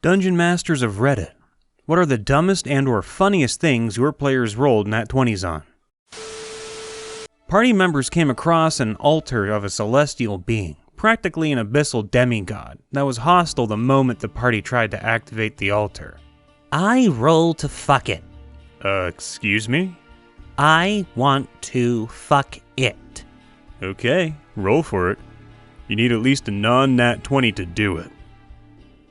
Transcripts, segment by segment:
Dungeon Masters of Reddit, what are the dumbest and or funniest things your players rolled nat 20s on? Party members came across an altar of a celestial being, practically an abyssal demigod, that was hostile the moment the party tried to activate the altar. I roll to fuck it. Excuse me? I want to fuck it. Okay, roll for it. You need at least a non-nat 20 to do it.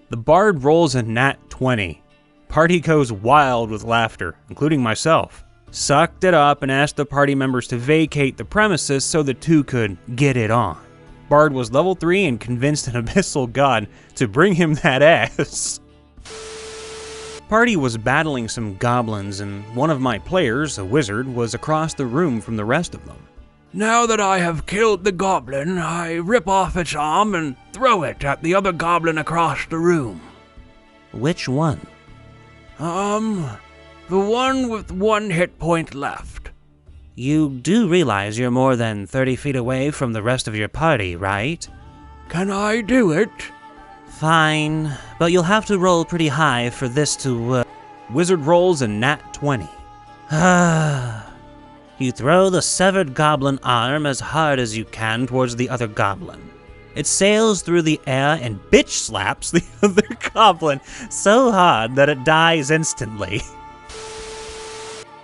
The bard rolls a nat 20. Party goes wild with laughter, including myself. Sucked it up and asked the party members to vacate the premises so the two could get it on. Bard was level 3 and convinced an abyssal god to bring him that ass. Party was battling some goblins and one of my players, a wizard, was across the room from the rest of them. Now that I have killed the goblin, I rip off its arm and throw it at the other goblin across the room. Which one? The one with 1 hit point left. You do realize you're more than 30 feet away from the rest of your party, right? Can I do it? Fine, but you'll have to roll pretty high for this to, Wizard rolls a nat 20. You throw the severed goblin arm as hard as you can towards the other goblin. It sails through the air and bitch slaps the other goblin so hard that it dies instantly.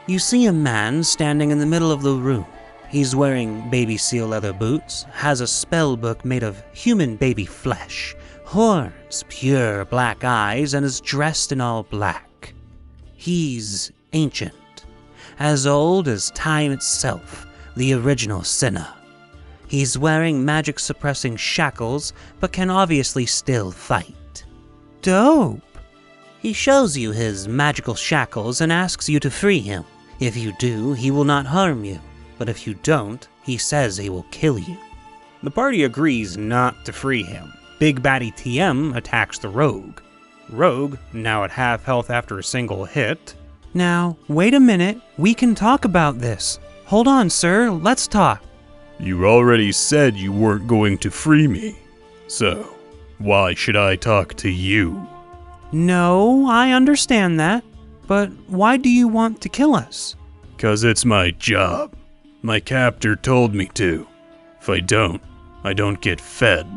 You see a man standing in the middle of the room. He's wearing baby seal leather boots, has a spell book made of human baby flesh, horns, pure black eyes, and is dressed in all black. He's ancient, as old as time itself, the original sinner. He's wearing magic-suppressing shackles, but can obviously still fight. Dope! He shows you his magical shackles and asks you to free him. If you do, he will not harm you, but if you don't, he says he will kill you. The party agrees not to free him. Big Baddie TM attacks the rogue. Rogue, now at half health after a single hit. Now, wait a minute, we can talk about this. Hold on, sir, let's talk. You already said you weren't going to free me, so why should I talk to you? No, I understand that, but why do you want to kill us? 'Cause it's my job. My captor told me to. If I don't get fed.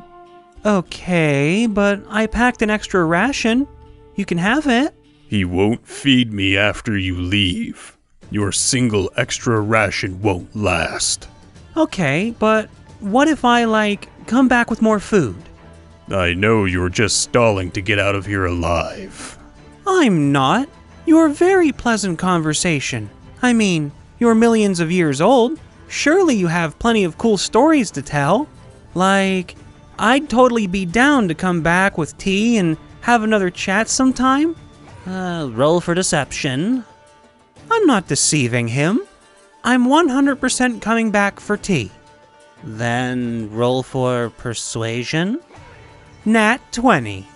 Okay, but I packed an extra ration. You can have it. He won't feed me after you leave. Your single extra ration won't last. Okay, but what if I, come back with more food? I know you're just stalling to get out of here alive. I'm not. You're a very pleasant conversation. I mean, you're millions of years old. Surely you have plenty of cool stories to tell. I'd totally be down to come back with tea and have another chat sometime. Roll for deception. I'm not deceiving him. I'm 100% coming back for tea. Then roll for persuasion. Nat 20.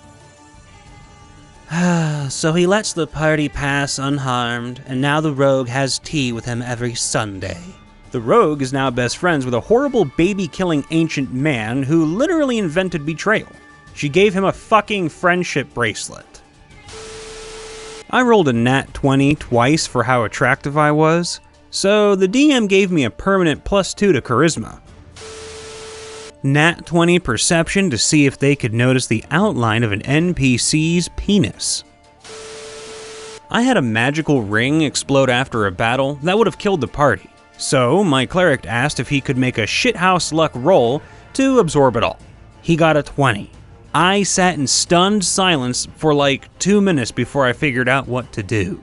So he lets the party pass unharmed, and now the rogue has tea with him every Sunday. The rogue is now best friends with a horrible baby-killing ancient man who literally invented betrayal. She gave him a fucking friendship bracelet. I rolled a nat 20 twice for how attractive I was, so the DM gave me a permanent +2 to charisma. Nat 20 perception to see if they could notice the outline of an NPC's penis. I had a magical ring explode after a battle that would have killed the party, so my cleric asked if he could make a shithouse luck roll to absorb it all. He got a 20. I sat in stunned silence for 2 minutes before I figured out what to do.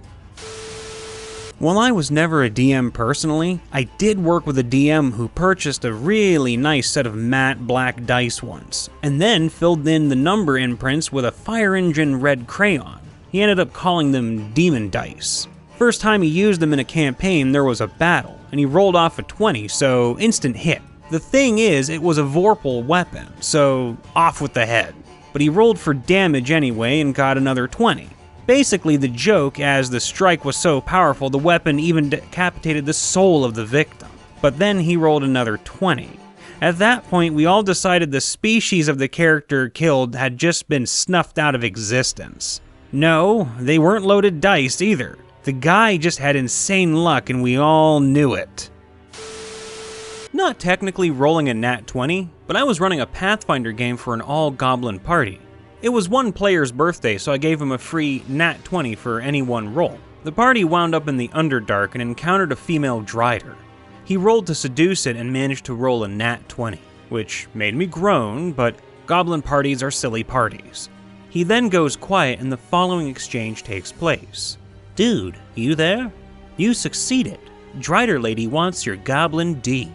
While I was never a DM personally, I did work with a DM who purchased a really nice set of matte black dice once, and then filled in the number imprints with a fire engine red crayon. He ended up calling them demon dice. First time he used them in a campaign, there was a battle, and he rolled off a 20, so instant hit. The thing is, it was a Vorpal weapon, so off with the head. But he rolled for damage anyway and got another 20. Basically the joke, as the strike was so powerful, the weapon even decapitated the soul of the victim. But then he rolled another 20. At that point, we all decided the species of the character killed had just been snuffed out of existence. No, they weren't loaded dice either. The guy just had insane luck and we all knew it. Not technically rolling a nat 20, but I was running a Pathfinder game for an all-goblin party. It was one player's birthday, so I gave him a free nat 20 for any one roll. The party wound up in the Underdark and encountered a female Drider. He rolled to seduce it and managed to roll a nat 20, which made me groan, but goblin parties are silly parties. He then goes quiet and the following exchange takes place. Dude, you there? You succeeded. Drider lady wants your goblin D.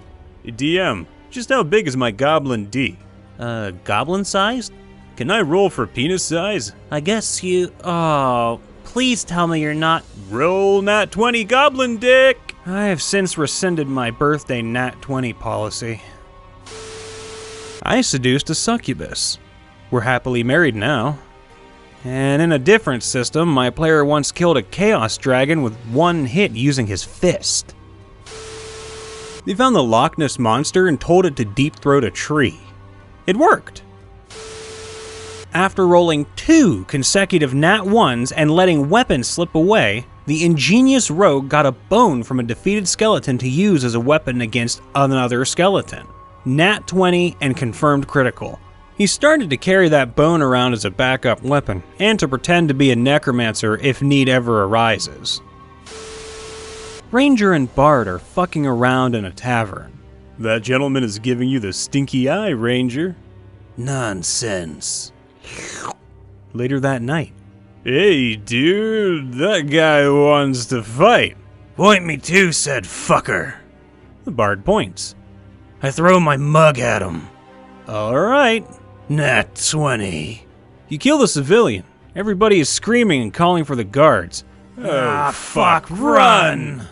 DM, just how big is my goblin D? Goblin-sized? Can I roll for penis size? I guess you... Oh, please tell me you're not... Roll nat 20 goblin dick! I have since rescinded my birthday nat 20 policy. I seduced a succubus. We're happily married now. And in a different system, my player once killed a chaos dragon with one hit using his fist. They found the Loch Ness Monster and told it to deep throat a tree. It worked. After rolling 2 consecutive nat 1s and letting weapons slip away, the ingenious rogue got a bone from a defeated skeleton to use as a weapon against another skeleton. Nat 20 and confirmed critical. He started to carry that bone around as a backup weapon, and to pretend to be a necromancer if need ever arises. Ranger and Bard are fucking around in a tavern. That gentleman is giving you the stinky eye, Ranger. Nonsense. Later that night. Hey, dude, that guy wants to fight. Point me to said fucker. The Bard points. I throw my mug at him. Alright. Nat 20. You kill the civilian. Everybody is screaming and calling for the guards. Fuck, run!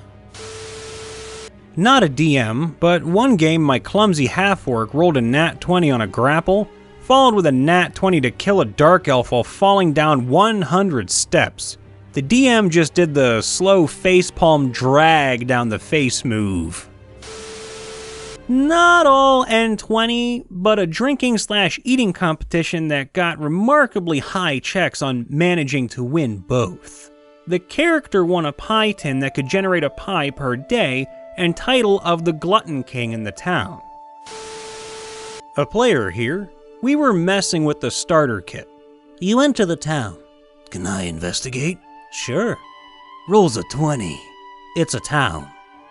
Not a DM, but one game my clumsy half-orc rolled a nat 20 on a grapple, followed with a nat 20 to kill a dark elf while falling down 100 steps. The DM just did the slow facepalm drag down the face move. Not all N20, but a drinking/eating competition that got remarkably high checks on managing to win both. The character won a pie tin that could generate a pie per day and title of the Glutton King in the town. A player here. We were messing with the starter kit. You enter the town. Can I investigate? Sure. Rolls a 20. It's a town.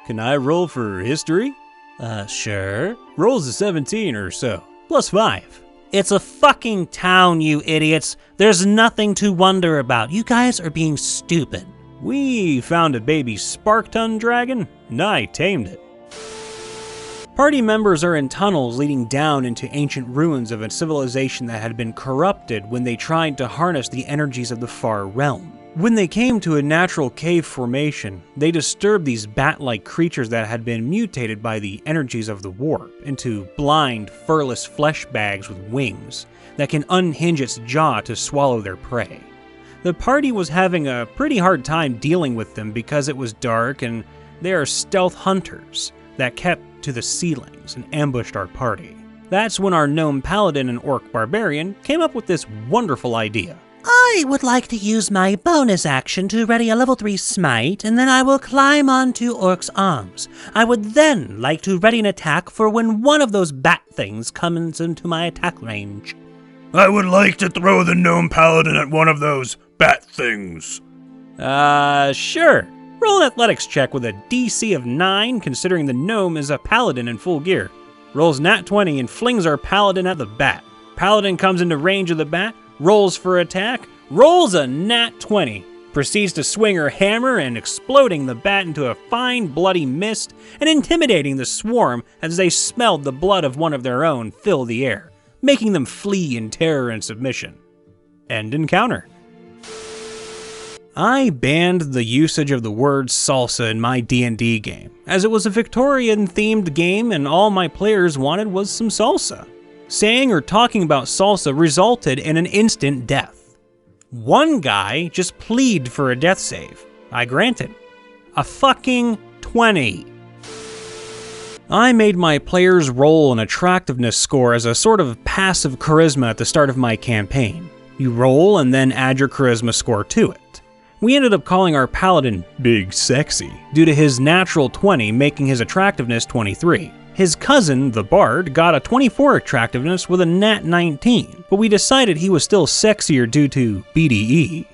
Can I roll for history? Sure. Rolls a 17 or so. +5. It's a fucking town, you idiots. There's nothing to wonder about. You guys are being stupid. We found a baby Sparkton dragon, and I tamed it. Party members are in tunnels leading down into ancient ruins of a civilization that had been corrupted when they tried to harness the energies of the far realm. When they came to a natural cave formation, they disturbed these bat-like creatures that had been mutated by the energies of the warp into blind, furless flesh bags with wings that can unhinge its jaw to swallow their prey. The party was having a pretty hard time dealing with them because it was dark and they are stealth hunters that kept to the ceilings and ambushed our party. That's when our gnome paladin and orc barbarian came up with this wonderful idea. I would like to use my bonus action to ready a level 3 smite, and then I will climb onto Orc's arms. I would then like to ready an attack for when one of those bat things comes into my attack range. I would like to throw the gnome paladin at one of those bat things. Sure. Roll an athletics check with a DC of 9, considering the gnome is a paladin in full gear. Rolls nat 20 and flings our paladin at the bat. Paladin comes into range of the bat, rolls for attack, rolls a nat 20, proceeds to swing her hammer and exploding the bat into a fine bloody mist and intimidating the swarm as they smelled the blood of one of their own fill the air, making them flee in terror and submission. End encounter. I banned the usage of the word salsa in my D&D game, as it was a Victorian-themed game and all my players wanted was some salsa. Saying or talking about salsa resulted in an instant death. One guy just pleaded for a death save. I granted. A fucking 20. I made my players roll an attractiveness score as a sort of passive charisma at the start of my campaign. You roll and then add your charisma score to it. We ended up calling our paladin Big Sexy due to his natural 20 making his attractiveness 23. His cousin, the Bard, got a 24 attractiveness with a nat 19, but we decided he was still sexier due to BDE.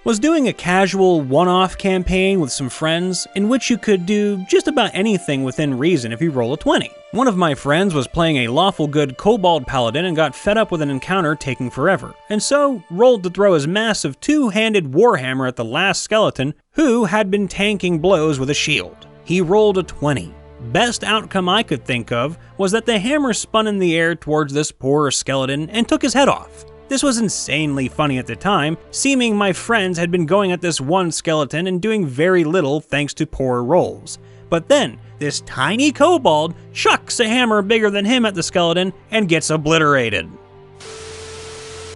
Was doing a casual one-off campaign with some friends in which you could do just about anything within reason if you roll a 20. One of my friends was playing a lawful good kobold paladin and got fed up with an encounter taking forever, and so rolled to throw his massive two-handed warhammer at the last skeleton who had been tanking blows with a shield. He rolled a 20. Best outcome I could think of was that the hammer spun in the air towards this poor skeleton and took his head off. This was insanely funny at the time, seeming my friends had been going at this one skeleton and doing very little thanks to poor rolls. But then, this tiny kobold chucks a hammer bigger than him at the skeleton and gets obliterated.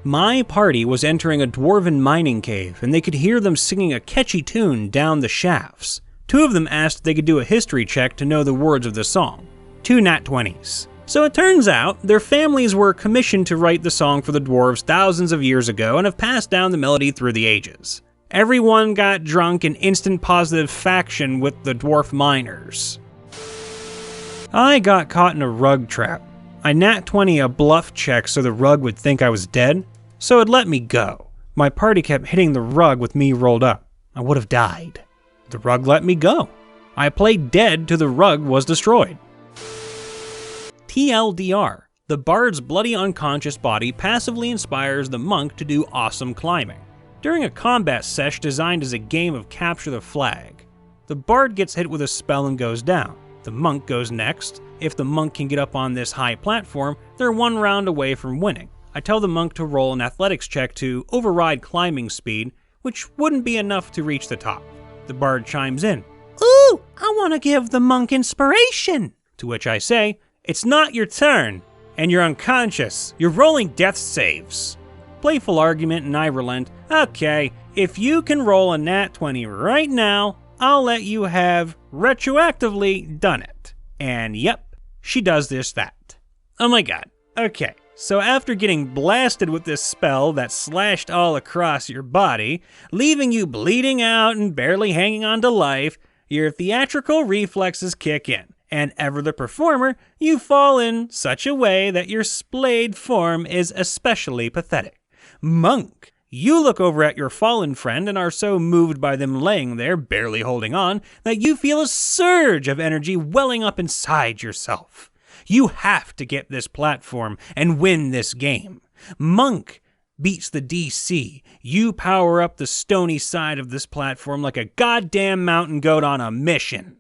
My party was entering a dwarven mining cave and they could hear them singing a catchy tune down the shafts. Two of them asked if they could do a history check to know the words of the song. 2 nat 20s. So it turns out, their families were commissioned to write the song for the dwarves thousands of years ago and have passed down the melody through the ages. Everyone got drunk in instant positive faction with the dwarf miners. I got caught in a rug trap. I nat 20 a bluff check so the rug would think I was dead, so it let me go. My party kept hitting the rug with me rolled up. I would have died. The rug let me go. I played dead till the rug was destroyed. TLDR, the bard's bloody unconscious body passively inspires the monk to do awesome climbing. During a combat sesh designed as a game of capture the flag, the bard gets hit with a spell and goes down. The monk goes next. If the monk can get up on this high platform, they're one round away from winning. I tell the monk to roll an athletics check to override climbing speed, which wouldn't be enough to reach the top. The bard chimes in, Ooh, I want to give the monk inspiration. to which I say, it's not your turn, and you're unconscious. You're rolling death saves. Playful argument and I relent. Okay, if you can roll a nat 20 right now, I'll let you have retroactively done it. And yep, she does that. Oh my god. Okay, so after getting blasted with this spell that slashed all across your body, leaving you bleeding out and barely hanging on to life, your theatrical reflexes kick in. And ever the performer, you fall in such a way that your splayed form is especially pathetic. Monk, you look over at your fallen friend and are so moved by them laying there, barely holding on, that you feel a surge of energy welling up inside yourself. You have to get this platform and win this game. Monk beats the DC. You power up the stony side of this platform like a goddamn mountain goat on a mission.